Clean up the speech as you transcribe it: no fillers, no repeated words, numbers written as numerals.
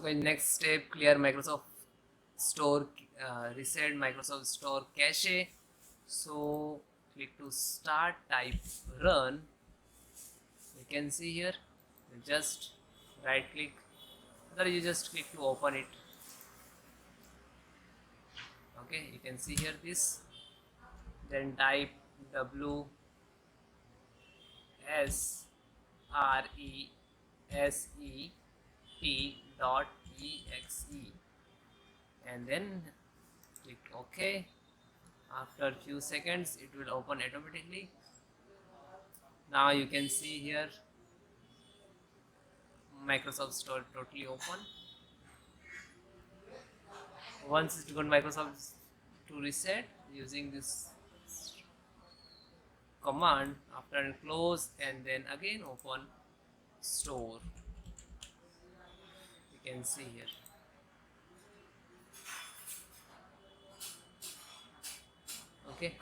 So guys, next step, clear Microsoft Store, reset Microsoft Store cache. So click to start, type run. You can see here, you just right click, or you just click to open it. Okay, you can see here this, then type wsreset.exe and then click OK. After few seconds it will open automatically. Now you can see here Microsoft Store totally open. Once it's got Microsoft to reset using this command, after close and then again open store, you can see here. Okay,